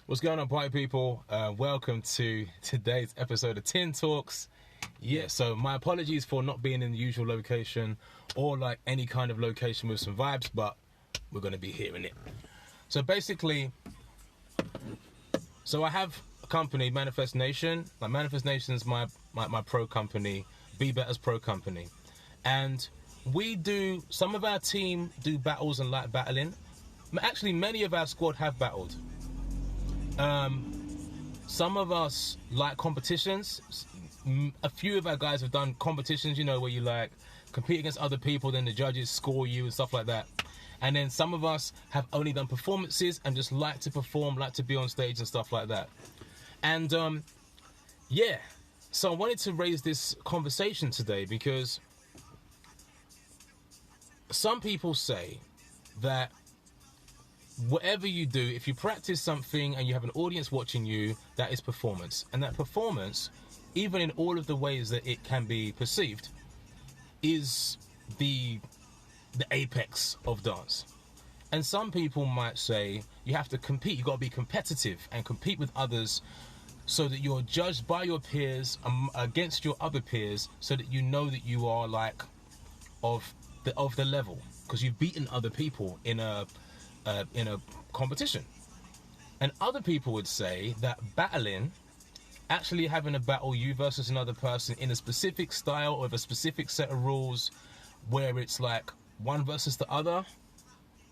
What's going on, party people? Welcome to today's episode of Tin Talks. Yeah, so my apologies for not being in the usual location or like any kind of location with some vibes, but we're going to be hearing it. So basically, I have a company, Manifest Nation. Like Manifest Nation's my pro company, Be Better's pro company. And some of our team do battles and like battling. Actually, many of our squad have battled. Some of us like competitions. A few of our guys have done competitions, you know, where you like compete against other people, then the judges score you and stuff like that. And then some of us have only done performances and just like to perform, like to be on stage and stuff like that. And yeah, so I wanted to raise this conversation today because some people say that whatever you do, if you practice something and you have an audience watching you, that is performance. And that performance, even in all of the ways that it can be perceived, is the apex of dance. And some people might say you have to compete, you got to be competitive and compete with others so that you're judged by your peers against your other peers, so that you know that you are like of the level because you've beaten other people in a competition. And other people would say that battling, actually having a battle you versus another person in a specific style or with a specific set of rules where it's like one versus the other.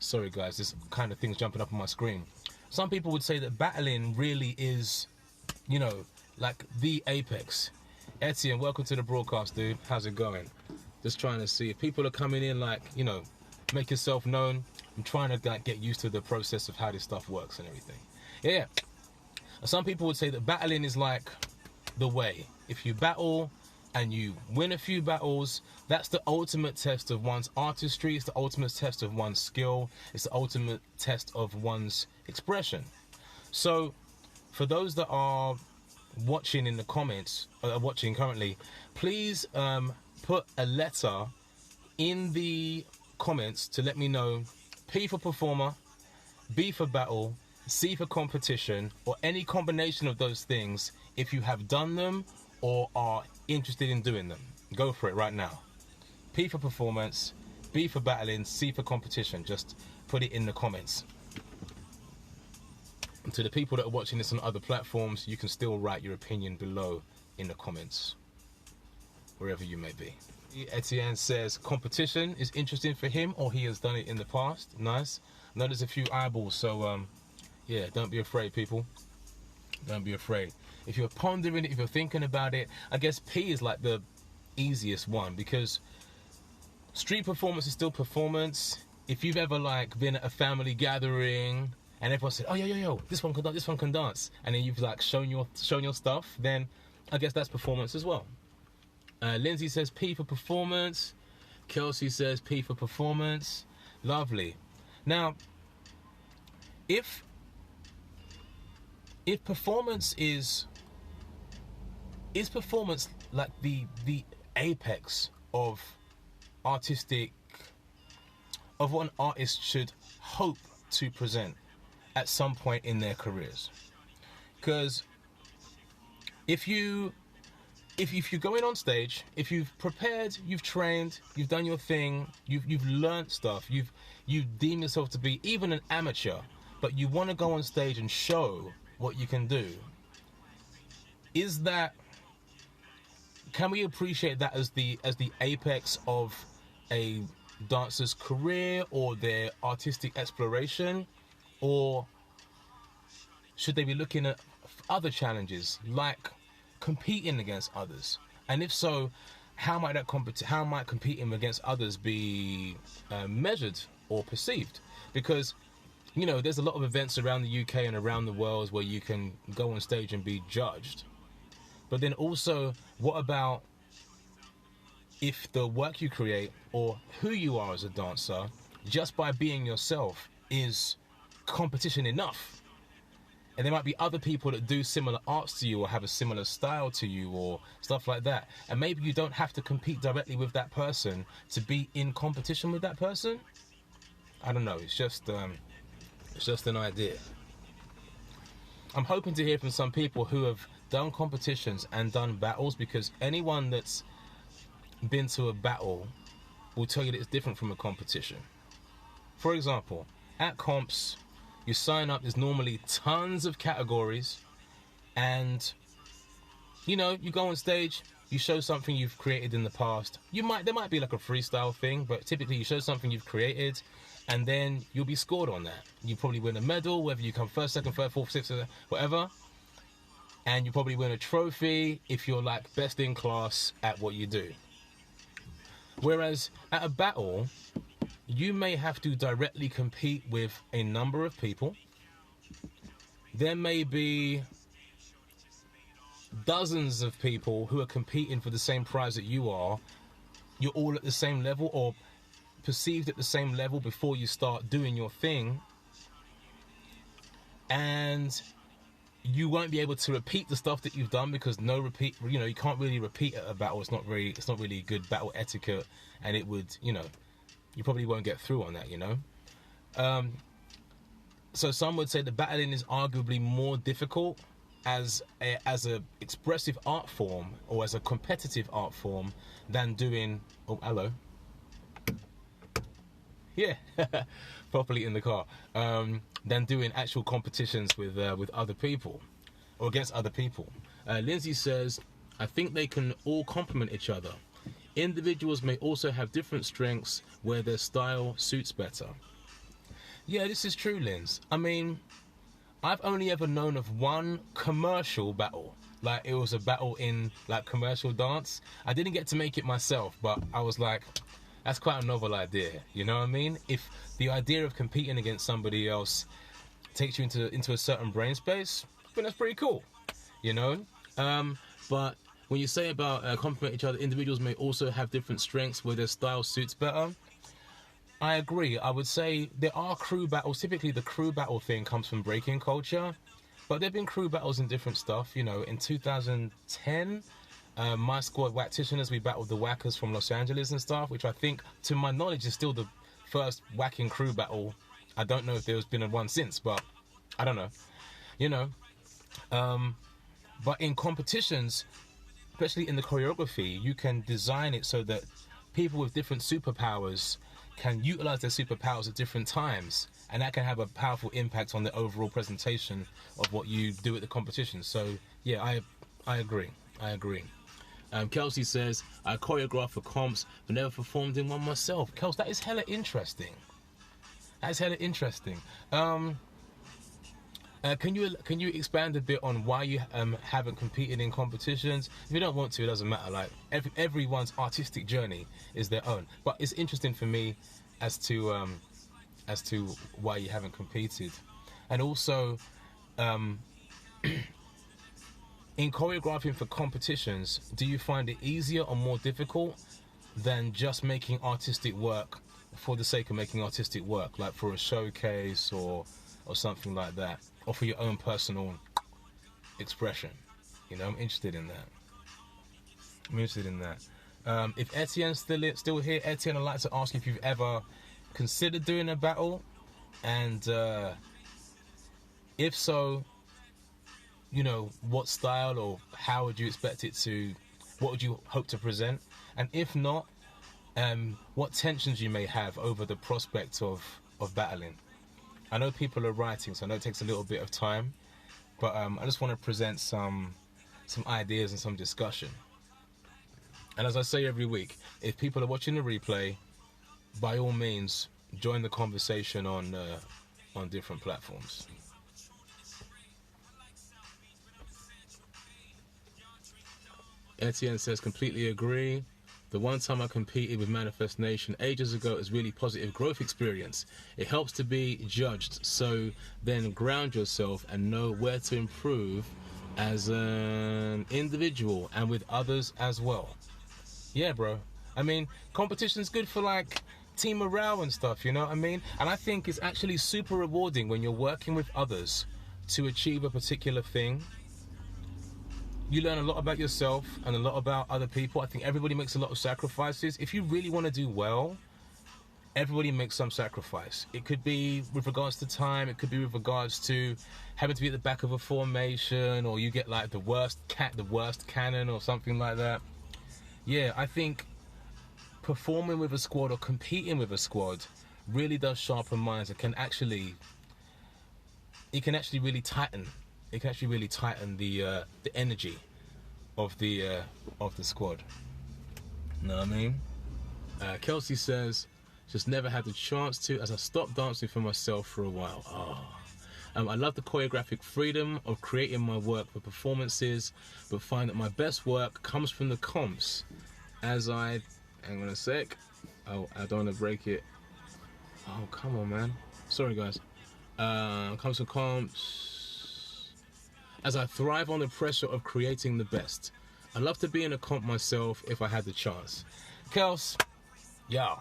Sorry guys, this kind of thing's jumping up on my screen. Some people would say that battling really is, you know, like the apex. Etienne, welcome to the broadcast, dude. How's it going? Just trying to see if people are coming in, like, you know, make yourself known. I'm trying to like get used to the process of how this stuff works and everything. Yeah. Some people would say that battling is like the way. If you battle and you win a few battles, that's the ultimate test of one's artistry. It's the ultimate test of one's skill. It's the ultimate test of one's expression. So for those that are watching in the comments, watching currently, please put a letter in the comments to let me know P for performer, B for battle, C for competition, or any combination of those things if you have done them or are interested in doing them. Go for it right now. P for performance, B for battling, C for competition. Just put it in the comments. And to the people that are watching this on other platforms, you can still write your opinion below in the comments, wherever you may be. Etienne says competition is interesting for him, or he has done it in the past. Nice. I know there's a few eyeballs, so yeah, don't be afraid, people. Don't be afraid. If you're pondering it, if you're thinking about it, I guess P is like the easiest one, because street performance is still performance. If you've ever like been at a family gathering and everyone said, oh yo, this one can dance, and then you've like shown your stuff, then I guess that's performance as well. Lindsay says P for performance. Kelsey says P for performance. Lovely. Now, if performance is performance like the apex of artistic, of what an artist should hope to present at some point in their careers? Because if you're going on stage, if you've prepared, you've trained, you've done your thing, you've learned stuff, you deem yourself to be even an amateur, but you want to go on stage and show what you can do, can we appreciate that as the apex of a dancer's career or their artistic exploration? Or should they be looking at other challenges like competing against others? And if so, how might competing against others be measured or perceived? Because, you know, there's a lot of events around the UK and around the world where you can go on stage and be judged. But then also, what about if the work you create or who you are as a dancer, just by being yourself, is competition enough? And there might be other people that do similar arts to you or have a similar style to you or stuff like that. And maybe you don't have to compete directly with that person to be in competition with that person. I don't know. It's just an idea. I'm hoping to hear from some people who have done competitions and done battles, because anyone that's been to a battle will tell you that it's different from a competition. For example, at comps, you sign up, there's normally tons of categories, and you know, you go on stage, you show something you've created in the past. There might be like a freestyle thing, but typically you show something you've created, and then you'll be scored on that. You probably win a medal, whether you come first, second, third, fourth, sixth, whatever. And you probably win a trophy if you're like best in class at what you do. Whereas at a battle, you may have to directly compete with a number of people. There may be dozens of people who are competing for the same prize that you are. You're all at the same level, or perceived at the same level before you start doing your thing, and you won't be able to repeat the stuff that you've done, because you can't really repeat at a battle. It's not really good battle etiquette, and it would, you probably won't get through on that, so some would say the battling is arguably more difficult as a expressive art form, or as a competitive art form, than doing properly in the car, than doing actual competitions with other people or against other people. Lindsay says, I think they can all complement each other. Individuals may also have different strengths where their style suits better. Yeah, this is true, Linz. I mean, I've only ever known of one commercial battle. Like, it was a battle in like commercial dance. I didn't get to make it myself, but I was like, that's quite a novel idea, you know what I mean? If the idea of competing against somebody else takes you into a certain brain space, then that's pretty cool, But when you say about complement each other, individuals may also have different strengths where their style suits better. I agree. I would say there are crew battles. Typically, the crew battle thing comes from breaking culture, but there have been crew battles in different stuff. In 2010, my squad, Whacktitioners, we battled the Whackers from Los Angeles and stuff, which I think, to my knowledge, is still the first whacking crew battle. I don't know if there's been one since, but I don't know. But in competitions, especially in the choreography, you can design it so that people with different superpowers can utilize their superpowers at different times, and that can have a powerful impact on the overall presentation of what you do at the competition. So yeah, I agree. Kelsey says, I choreograph for comps but never performed in one myself. Kels, that is hella interesting. Can you expand a bit on why you haven't competed in competitions? If you don't want to, it doesn't matter. Like, everyone's artistic journey is their own. But it's interesting for me as to why you haven't competed, and also in choreographing for competitions, do you find it easier or more difficult than just making artistic work for the sake of making artistic work, like for a showcase or something like that, or for your own personal expression? I'm interested in that. If Etienne's still here, Etienne, I'd like to ask you if you've ever considered doing a battle, and if so, what style or how would you expect it to, what would you hope to present? And if not, what tensions you may have over the prospect of battling. I know people are writing, so I know it takes a little bit of time, but I just want to present some ideas and some discussion. And as I say every week, if people are watching the replay, by all means, join the conversation on different platforms. Etienne says, completely agree. The one time I competed with Manifest Nation ages ago is really positive growth experience. It helps to be judged, so then ground yourself and know where to improve as an individual and with others as well. Yeah, bro. I mean, competition's good for like team morale and stuff, you know what I mean? And I think it's actually super rewarding when you're working with others to achieve a particular thing. You learn a lot about yourself and a lot about other people. I think everybody makes a lot of sacrifices. If you really want to do well, everybody makes some sacrifice. It could be with regards to time, it could be with regards to having to be at the back of a formation, or you get like the worst cannon or something like that. Yeah, I think performing with a squad or competing with a squad really does sharpen minds. It can actually really tighten. It can actually really tighten the energy of the squad. Know what I mean? Kelsey says, just never had the chance to, as I stopped dancing for myself for a while. I love the choreographic freedom of creating my work for performances, but find that my best work comes from the comps. Hang on a sec. Oh, I don't want to break it. Oh, come on, man. Sorry, guys. Comes from comps. As I thrive on the pressure of creating the best. I'd love to be in a comp myself if I had the chance. Kels, yeah.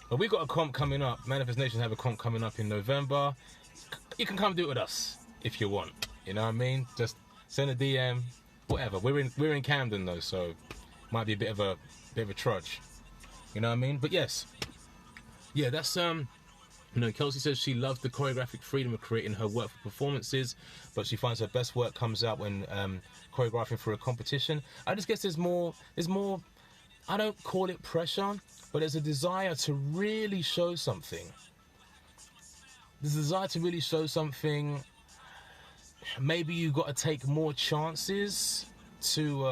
But we got a comp coming up. Manifest Nation have a comp coming up in November. You can come do it with us if you want. You know what I mean? Just send a DM, whatever. We're in Camden though, so might be a bit of a trudge. You know what I mean? But yes, yeah, that's Kelsey says she loves the choreographic freedom of creating her work for performances, but she finds her best work comes out when choreographing for a competition. I just guess there's more. I don't call it pressure, but there's a desire to really show something. There's a desire to really show something. Maybe you got to take more chances to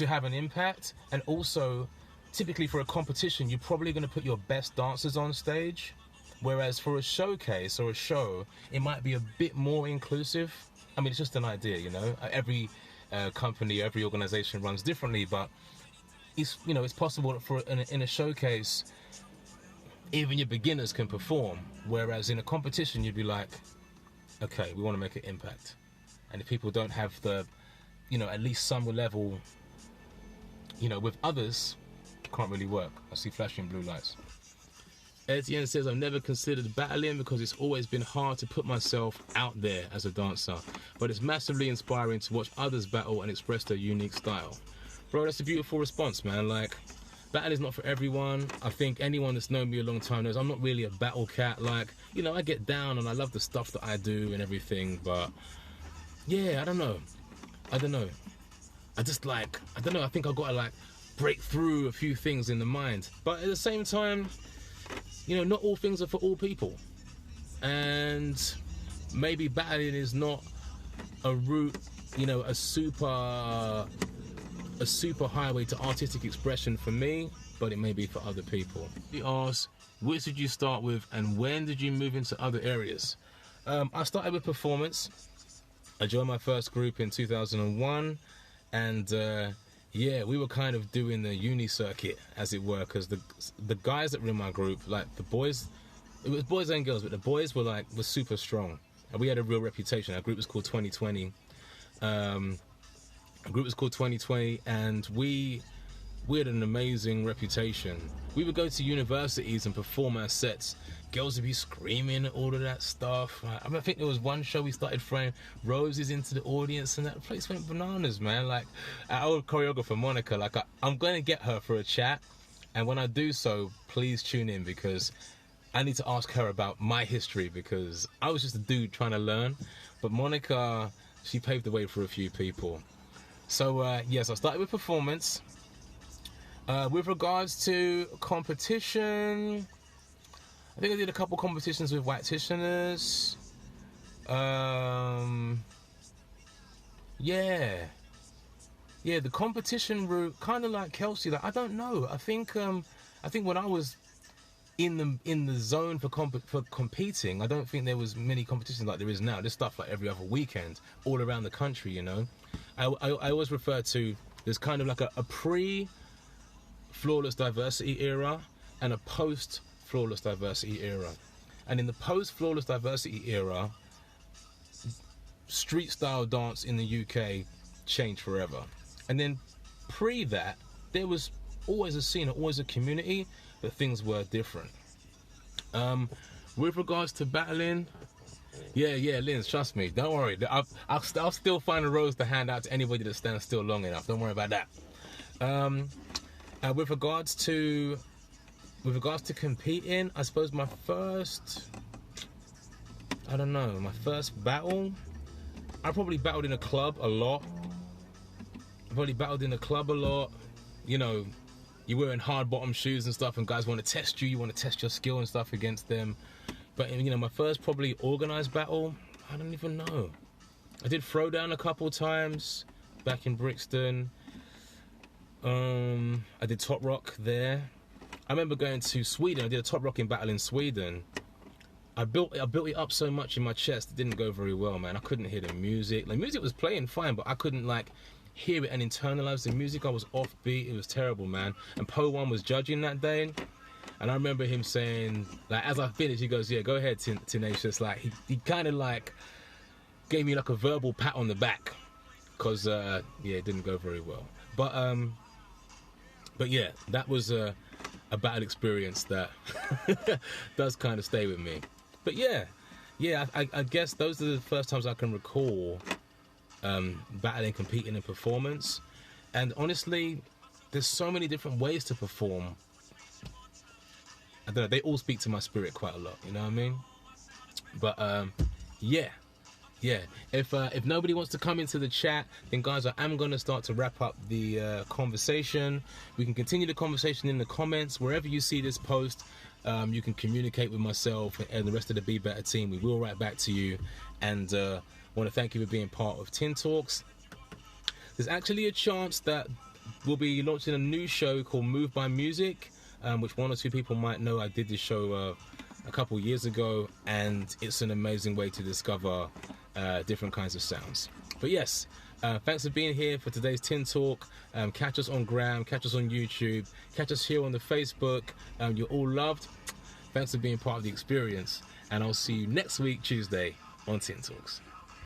have an impact, and also, typically for a competition, you're probably going to put your best dancers on stage, whereas for a showcase or a show, it might be a bit more inclusive. I mean, it's just an idea, you know. Every company, every organization runs differently, but it's possible that in a showcase, even your beginners can perform, whereas in a competition, you'd be like, okay, we want to make an impact, and if people don't have the, at least some level, with others, can't really work. I see flashing blue lights. Etienne says, I've never considered battling because it's always been hard to put myself out there as a dancer, but it's massively inspiring to watch others battle and express their unique style. Bro, that's a beautiful response, man. Like, battle is not for everyone. I think anyone that's known me a long time knows I'm not really a battle cat. Like, I get down and I love the stuff that I do and everything, but yeah, I don't know. I think I've got to break through a few things in the mind, but at the same time, not all things are for all people, and maybe battling is not a route, a super highway to artistic expression for me, but it may be for other people. He asks, which did you start with and when did you move into other areas? I started with performance. I joined my first group in 2001, and yeah, we were kind of doing the uni circuit, as it were, because the guys that were in my group, like the boys, it was boys and girls, but the boys were super strong, and we had a real reputation. Our group was called 2020. And we had an amazing reputation. We would go to universities and perform our sets. Girls would be screaming, all of that stuff. I think there was one show we started throwing roses into the audience, and that place went bananas, man. Our old choreographer, Monica, I'm going to get her for a chat. And when I do so, please tune in, because I need to ask her about my history, because I was just a dude trying to learn. But Monica, she paved the way for a few people. So, yes, I started with performance. With regards to competition, I think I did a couple competitions with practitioners. Yeah, the competition route, kind of like Kelsey. I don't know. I think when I was in the zone for competing, I don't think there was many competitions like there is now. There's stuff every other weekend all around the country. I always refer to, there's kind of a pre-flawless diversity era and a post-flawless diversity era. And in the post-flawless diversity era, street style dance in the UK changed forever. And then pre that, there was always a scene, always a community, but things were different. With regards to battling, yeah, Linz, trust me, don't worry. I'll still find a rose to hand out to anybody that stands still long enough. Don't worry about that. With regards to competing, I suppose my first battle, I probably battled in a club a lot. You know, you're wearing hard bottom shoes and stuff, and guys want to test you. You want to test your skill and stuff against them. But, you know, my first probably organized battle, I don't even know. I did Throwdown a couple times back in Brixton. I did Top Rock there. I remember going to Sweden. I did a Top Rocking battle in Sweden. I built it up so much in my chest, it didn't go very well, man. I couldn't hear the music. Like, music was playing fine, but I couldn't, like, hear it and internalize the music. I was offbeat. It was terrible, man. And Po One was judging that day. And I remember him saying, like, as I finished, he goes, yeah, go ahead, Tenacious. Like, he kind of, like, gave me, like, a verbal pat on the back. Because, yeah, it didn't go very well. But yeah, that was a battle experience that does kind of stay with me. But yeah, I guess those are the first times I can recall battling, competing in performance. And honestly, there's so many different ways to perform. I don't know, they all speak to my spirit quite a lot, you know what I mean? But yeah. If nobody wants to come into the chat, then guys, I am going to start to wrap up the conversation. We can continue the conversation in the comments. Wherever you see this post, you can communicate with myself and the rest of the Be Better team. We will write back to you. And want to thank you for being part of Tin Talks. There's actually a chance that we'll be launching a new show called Move by Music, which one or two people might know. I did this show a couple years ago, and it's an amazing way to discover different kinds of sounds. But yes, thanks for being here for today's Tin Talk. Catch us on Gram, catch us on YouTube, catch us here on the Facebook. You're all loved. Thanks for being part of the experience, and I'll see you next week, Tuesday, on Tin Talks.